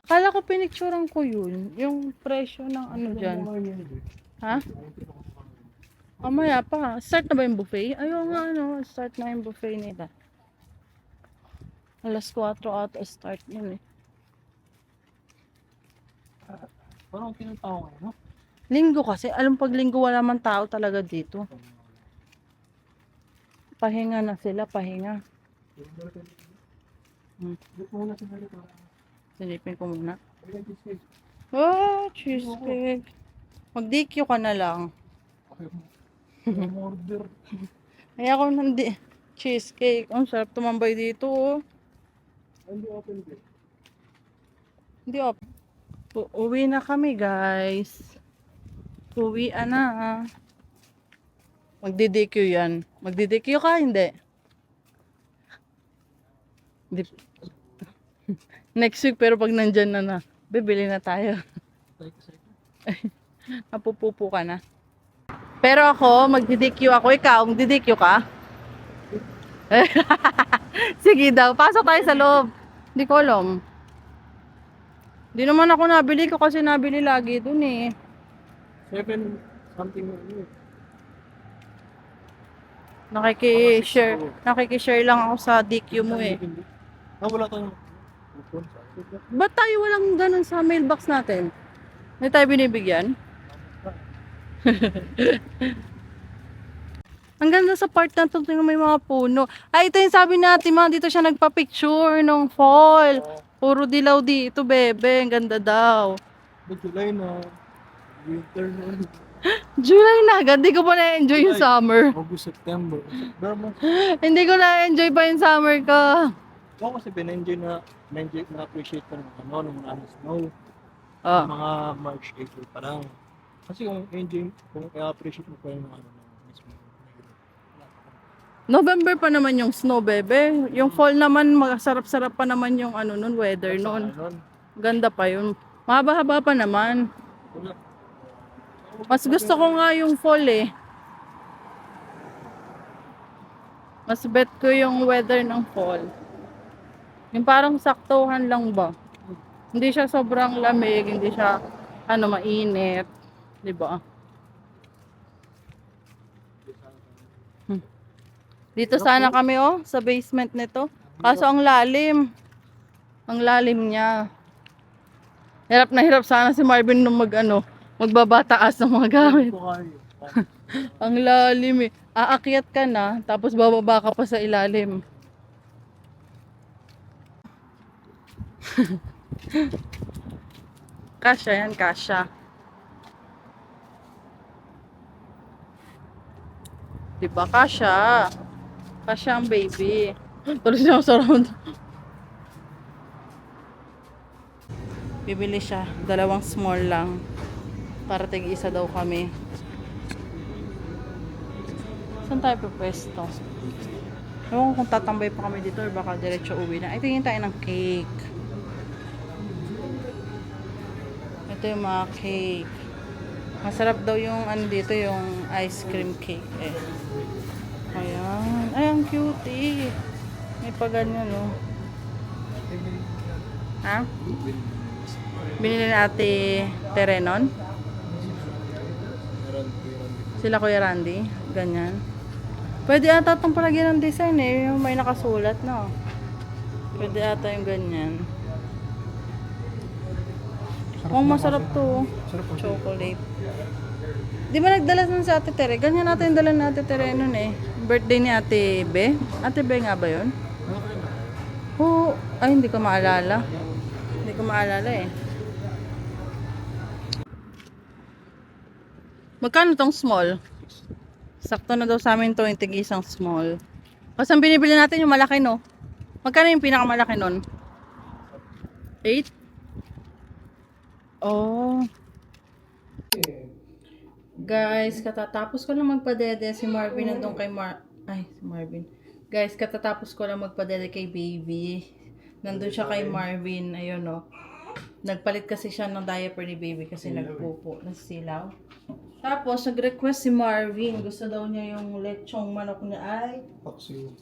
Kala ko pinicturean ko yun. Yung presyo ng ano dyan. Ha? Mamaya pa. Start na ba yung buffet? Ayaw nga ano. Start na yung buffet nila. Alas 4 ata start yun eh. Parang tinatao kayo, no? Linggo kasi. Alam pag linggo wala man tao talaga dito. Pahinga na sila. Pahinga. Dito muna sa dito. Silipin ko muna. Oh, cheesecake. Mag-DQ ka na lang. Order. Ay ako nandi. Cheesecake. Ang sarap tumambay dito oh. Hindi open din. Hindi op. Uwi na kami guys. Uwi na. Magdi-DQ yan. Magdi-DQ ka hindi? Next week pero pag nandyan na bibili na tayo. Napupupo ka na. Pero ako, magdi-DQ ako. Ikaw, magdi-DQ ka? Sige daw, pasok tayo sa loob. Hindi ko alam. Hindi naman ako nabili ko kasi nabili lagi dun eh. 7 something na yun. Nakiki-share lang ako sa DQ mo eh. Ah, wala tayong coupon. Ba't tayo walang ganun sa mailbox natin? Hindi tayo binibigyan? Ang ganda sa part na ito, tingnan may mga puno. Ay, ito yung sabi natin, mga dito siya nagpa-picture nung fall. Puro dilaw dito, Bebe. Ang ganda daw. But July na. Winter na. July na agad. Hindi ko pa na-enjoy yung summer. August, September. Hindi ko na-enjoy pa yung summer ko. Ako kasi na-enjoy na-appreciate ko ng ano, ng mga snow. Oh. Mga March, April pa lang. Kasi kung i-appreciate mo pa yung ano, mismo. November pa naman yung snow, Bebe. Yung fall naman, masarap-sarap pa naman yung ano nun, weather nun. Ganda pa yun. Mahaba-haba pa naman. Mas gusto ko nga yung fall eh. Mas bet ko yung weather ng fall. Yung parang saktuhan lang ba? Hindi siya sobrang lamig, hindi siya mainit, 'di ba? Dito sana kami sa basement nito. Kaso ang lalim. Ang lalim niya. Hirap na hirap sana si Marvin nung magbabataas ng mga gamit. Ang lalim eh. Aakyat ka na, tapos bababa ka pa sa ilalim. Kasya yan, kasya. Diba kasya? Kasya ang baby. Tuloy siya sa round. Bibili siya. 2 small lang. Para tig-isa daw kami. Saan tayo pwesto? Ewan ko kung tatambay pa kami dito or baka diretso uwi na. Ay, tingin tayo ng cake. Ito yung mga cake. Masarap daw yung ano dito, yung ice cream cake eh. Ayan. Ay, ang cutie. May pa ganyan, no? Ha? Binili na ate Terenon? Sila Kuya Randy? Ganyan. Pwede ata itong palagyan ng design eh. Yung may nakasulat, no? Pwede ata yung ganyan. Oh, masarap to. Chocolate. Di ba nagdala nun sa ate Tere? Ganyan natin yung dala na ate Tere nun eh. Birthday ni ate Be. Ate Be nga ba yun? Oo. Ay, hindi ko maalala. Hindi ko maalala eh. Magkano tong small? Sakto na daw sa amin to yung tig-isang small. Kasi ang binibili natin yung malaki, no? Magkano yung pinakamalaki nun? 8? Oh. Guys, katatapos ko lang magpadede si Marvin nandun kay si Marvin. Guys, katatapos ko lang magpadede kay baby. Nandun siya kay Marvin. Ayun, no? Nagpalit kasi siya ng diaper ni baby kasi nagpupo, nasilaw. Tapos, nag-request si Marvin. Gusto daw niya yung lechong manok niya. Paksiw.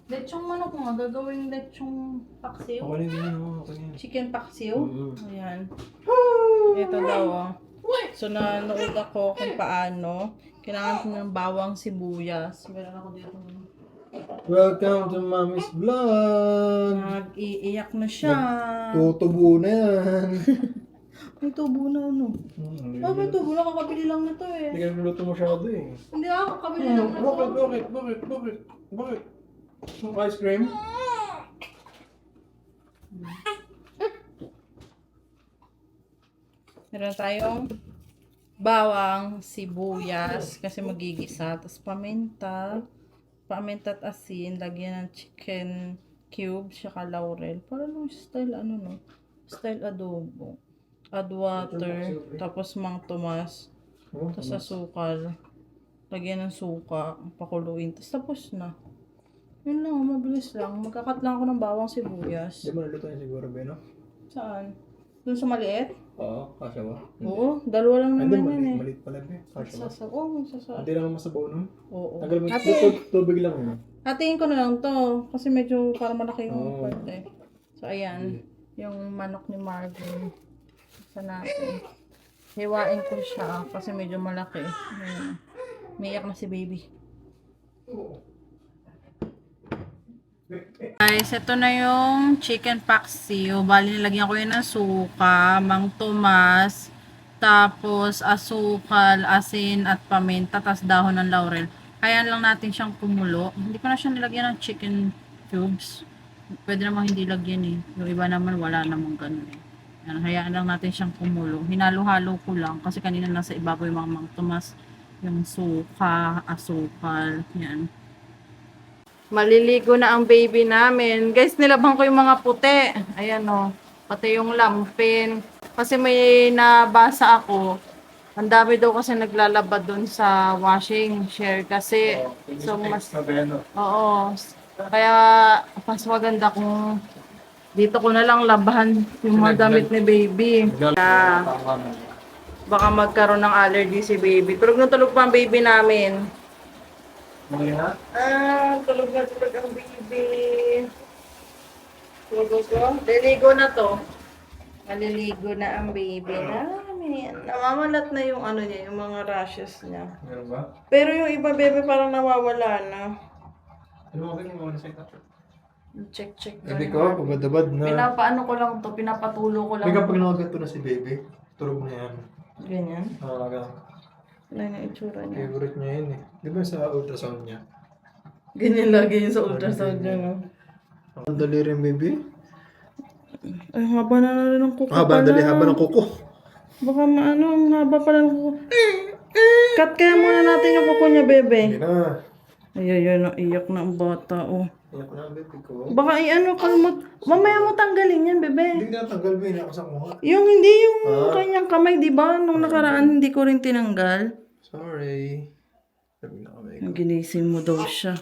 Lechong manok nga. Gagawin lechong paksiw. Okay lang din yun. Okay yan. Chicken paksiw. Ayan. Ito daw, oh. So, nanood ako kung paano. Kailangan ko ng bawang sibuyas. Meron ako dito. Welcome to Mommy's Vlog! Nag-iiyak na siya. Tutubo na yan. May tubo na ano. May tubo na. Kakabili lang na to eh. Hindi ka nagluto masyado eh. Hindi ako. Kakabili lang na to. Bakit? Some ice cream? Meron tayong bawang, sibuyas, kasi magigisa. Tapos paminta at asin. Lagyan ng chicken cubes, saka laurel. Para lang style no? Style adobo. Add water, tapos Mang Tomas, tapos asukal. Lagyan ng suka, pakuluin. Tapos na. Yun lang, mabilis lang. Magkakat lang ako ng bawang sibuyas. Di ba naluto niya siguro, Beno? Saan? Doon sa maliit? Oo, kasya ba? Oo, 2 lang Hindi, naman yun eh. maliit pala, Be. Kasya ba? Oo, sasa. Hindi lang masabaw nun. Oo. Tagal mo, Ate, tubig lang yun. hatiin ko na lang to. Kasi medyo parang malaki yung Oo. part eh. So, ayan. Yung manok ni Marvin. Sa natin. Hiwain ko siya kasi medyo malaki. Ayan. Umiiyak na si baby. Guys, ito na yung chicken paksiw. Bali, nilagyan ko yun ng suka, Mang Tomas, tapos asukal, asin, at paminta, tapos dahon ng laurel. Hayaan lang natin siyang kumulo. Hindi ko na siya nilagyan ng chicken cubes. Pwede namang hindi lagyan eh. Yung iba naman, wala namang ganun eh. Yan, hayaan lang natin siyang kumulo. Hinalo-halo ko lang kasi kanina nasa ibabaw yung mga Mang Tomas, yung suka, asukal, yan. Maliligo na ang baby namin. Guys, nilabang ko yung mga puti. Ayan o. Pati yung lampin. Kasi may nabasa ako. Ang dami daw kasi naglalaba dun sa washing share kasi. So, mas... Oo. Kaya, mas maganda kung dito ko na lang labahan yung mga damit ni baby. Kaya, baka magkaroon ng allergy si baby. Tulog na tulog pa ang baby namin. Tulog na tulog ang baby. Liligo na to. Maliligo na ang baby namin. Namamalat na yung ano niya, yung mga rashes niya. Meron ba? Pero yung iba bebe parang nawawala na. Ano mo yung mga nasa ito? Check. Hindi ko, pabadabad na. Pinapaano ko lang to, pinapatulo ko lang. May kapag nakaganto na si baby, turog na yan. Ganyan. Nakakaganto. Wala na itsura niya. Favorite niya yun eh. Di ba sa ultrasound niya? Ganyan lagi yun sa ultrasound niya, no? Ang dali rin, baby. Ay, haba na rin ng kuko Haba, pala. dali haba ng kuko. Baka maano, ang haba pala ng kuko. Cut kaya muna natin yung kuko niya, bebe. Hindi na. Ayan, iyak na ang bata, oh. Iyak na ang baby ko. Baka ano, kalmot. Mamaya mo tanggalin yan, bebe. Hindi na tanggal ba yun ako sa kuha? Yung hindi yung kanyang kamay, di ba? Nung nakaraan, hindi ko rin tinanggal. Sorry. Sabi na kami. Ginising mo daw siya.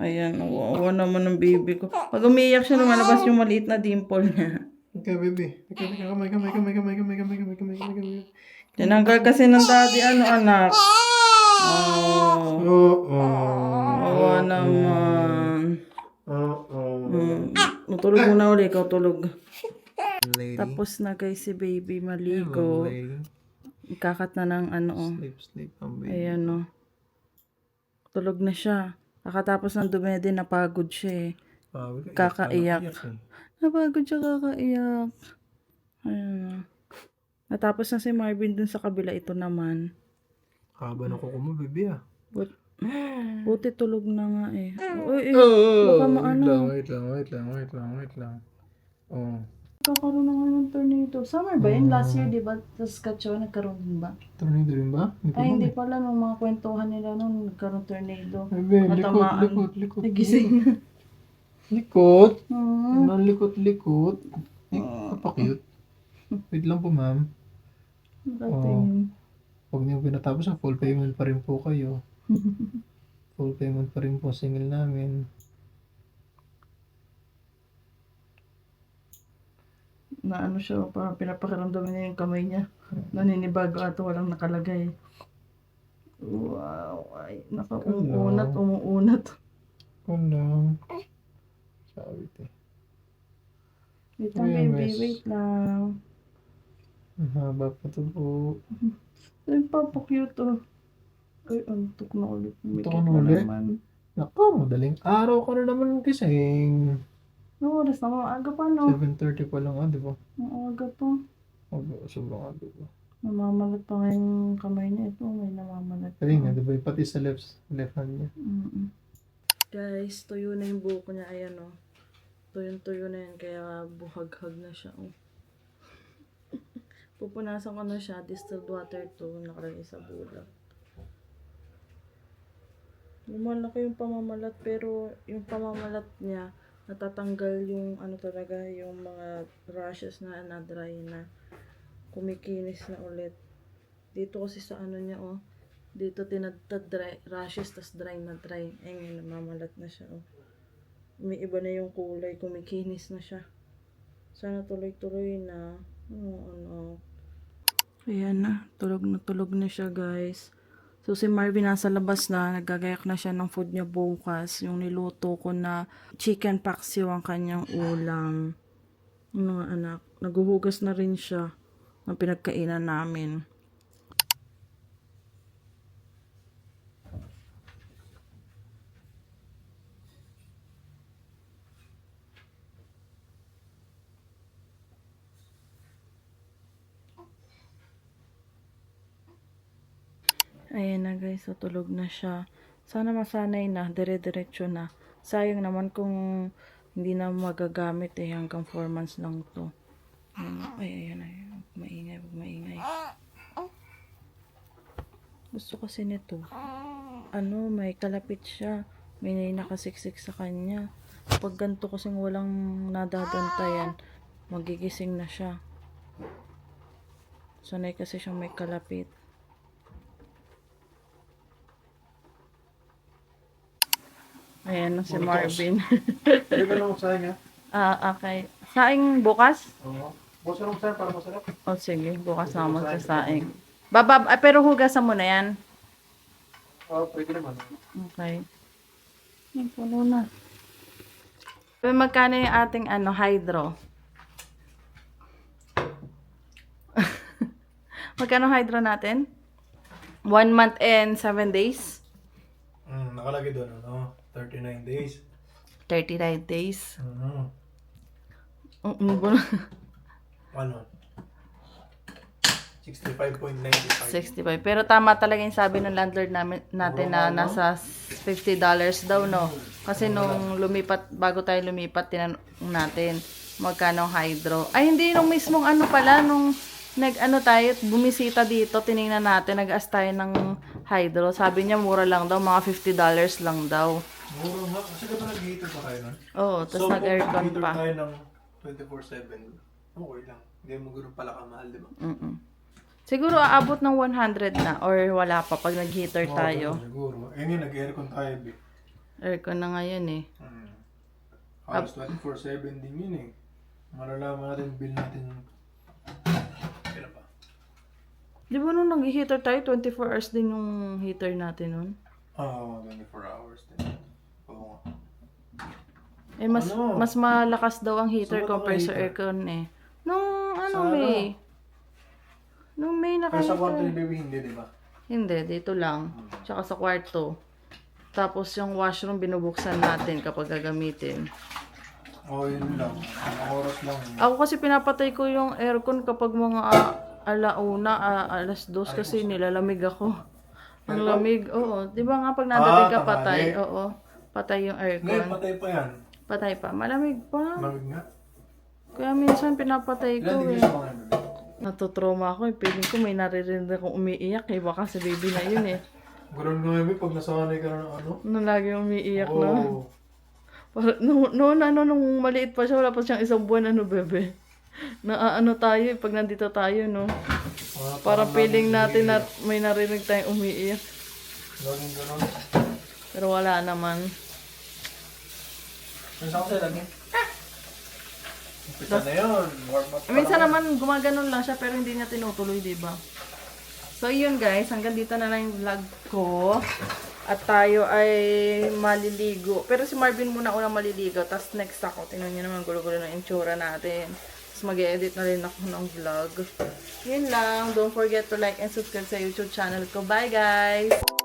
Ayan, wawa naman ng baby ko. Pag umiiyak siya, lumalabas yung maliit na dimple niya. Okay, baby. Okay, kamay. Tinanggal kasi ng daddy, ano, anak. Oh, Oo. wawa naman. Oo. Matulog muna ulit, ikaw tulog. Lady. Tapos na guys si baby maligo. Kakat na ng ano, oh. Sleep ang baby. Ayan, oh. Tulog na siya. Kakatapos ng dumedi, napagod siya eh. Kakaiyak. Napagod siya, kakaiyak. Ayan. Natapos na si Marvin dun sa kabila. Ito naman. Haba na kuko mo, baby ah. Buti tulog na nga eh. Uy, baka maano. Wait lang. Oh. Kakaroon na nga ng tornado. Summer ba yun? Last year, di ba? Sa Saskatchewan, nagkaroon din ba? Tornado rin ba? Ay, hindi pala. Nung mga kwentuhan nila nung nagkaroon tornado. Baby, Natamaan. likot. Nagising. Likot? Hmm. Ano likot? Kapakute. Wait lang po, ma'am. Nakatingin. Huwag niyo pinatapos, full payment pa rin po kayo. Full payment pa rin po single namin. Na ano siya, parang pinapakiramdam niya yung kamay niya. Naninibago ato, walang nakalagay. Wow, ay, umuunat. Ano? Sabi ito. Wait lang, baby, wait lang. Ang haba pa ito po. Ay, papa-cute, oh. Ay, antok na ulit. Antok na ulit? Naku, madaling araw ka na naman kising. Anong oras na? Aga pa, no? 7:30 pa lang, di ba? Ang aga pa. Sobrang aga ba? Namamalat pa nga yung kamay niya. Ito, may namamalat pa. Kali nga, di ba? Pati sa left hand niya. Guys, tuyo na yung buhok niya. Ayan, oh. Tuyo na yan. Kaya buhag-hag na siya, oh. Pupunasan ko na siya. Distilled water to. Nakalagay sa bulak. Lumalaki yung pamamalat. Pero yung pamamalat niya, natatanggal yung ano talaga, yung mga rashes na na-dry na. Kumikinis na ulit. Dito kasi sa ano niya, oh. Dito tinatad-dry rashes, tas dry na dry. Ayun, namamalat na siya, oh. May iba na yung kulay, kumikinis na siya. Sana tuloy-tuloy na. Ano. Ayan na, tulog na siya, guys. So si Marvin nasa labas na, naggagayak na siya ng food niya bukas. Yung niluto ko na chicken paksiw ang kanyang ulam. Mga anak, naguhugas na rin siya ng pinagkainan namin. Ayan na guys, so tulog na siya. Sana masanay na, dire-diretso na. Sayang naman kung hindi na magagamit eh, hanggang 4 months lang to. Ay. Maingay. Gusto kasi nito. May kalapit siya. May nakasiksik sa kanya. Pag ganito kasing walang nadadantayan, magigising na siya. Sanay kasi siyang may kalapit. Ayan na si Marvin. Pwede ka lang magsahin, ha? Okay. Saing bukas? Oo. Bukas ka lang magsahin para masarap. O sige, bukas na magsasaing. Pero hugasan mo na yan. Oo, pwede naman. Okay. Puno na. Magkano yung ating hydro? Magkano hydro natin? 1 month and 7 days? Nakalagay doon, 39 days. 39 days. Ano? 65.95. 65. Pero tama talaga yung sabi ng landlord natin na nasa $50 daw, no? Kasi nung bago tayo lumipat, tinanong natin magkano hydro. Ay, hindi, nung mismong nung bumisita dito, tiningnan natin, nag-ask tayo ng hydro. Sabi niya mura lang daw, mga $50 lang daw. Muro nga. Kasi diba nag-heater pa tayo nun? Oo, tapos kung nag-aircon nag-heater pa. tayo ng 24/7, okay lang. Hindi mo gano'n pala kamahal, di ba? Mm-mm. Siguro aabot ng 100 na or wala pa pag nag-heater Oo, tayo. ganun siguro. Eh ngayon, nag-aircon tayo, be. Aircon na ngayon eh. Halos 24/7 din yun eh. Malalaman natin bill natin. Kailan pa? Di ba nung nag-heater tayo, 24 hours din yung heater natin nun? Oo, 24 hours din. Oo nga. Eh, mas Ano? mas malakas daw ang heater Saan ba compare sa naka-heater? aircon eh. Nung ano, Sa ano? May. Nung May Pero sa kwarto ni naka-heater. baby, hindi, di ba? Hindi, dito lang. Tsaka sa kwarto. Tapos yung washroom binubuksan natin kapag gagamitin. Oo, yun lang. Ang oras lang. Ako kasi pinapatay ko yung aircon kapag mga alauna, alas 2 kasi nilalamig ako. Ang Aircon? lamig, oo. Di ba nga pag nadating ka tanghali. patay, oo. Patay yung Ngayon, aircon. patay pa yan. Patay pa. Malamig pa. Lamig nga. Kaya minsan pinapatay Ilan ko degrees eh. pa ngayon, baby? Natutrauma ako eh. Feeling ko may naririnig akong umiiyak eh. Baka sa baby na yun eh. Ganun nga, baby, pag nasanay ka na ng ano. Nung lagi umiiyak na. Oo. Nung maliit pa siya, wala pa siyang isang buwan, bebe. Ano tayo eh, pag nandito tayo, no? Parang feeling natin na may narinig tayong umiiyak. Laging ganun. Pero wala naman. Minsan ko sa'yo lagi. Umpisa na yun. Warm up pa Minsan lang. naman gumaganon lang siya pero hindi niya tinutuloy, di ba? So yun guys, hanggang dito na lang yung vlog ko. At tayo ay maliligo. Pero si Marvin muna unang maliligo. Tapos next ako, tingnan niyo naman gulo-gulo ng itsura natin. Tapos mag-edit na rin ako ng vlog. Yun lang. Don't forget to like and subscribe sa YouTube channel ko. Bye guys!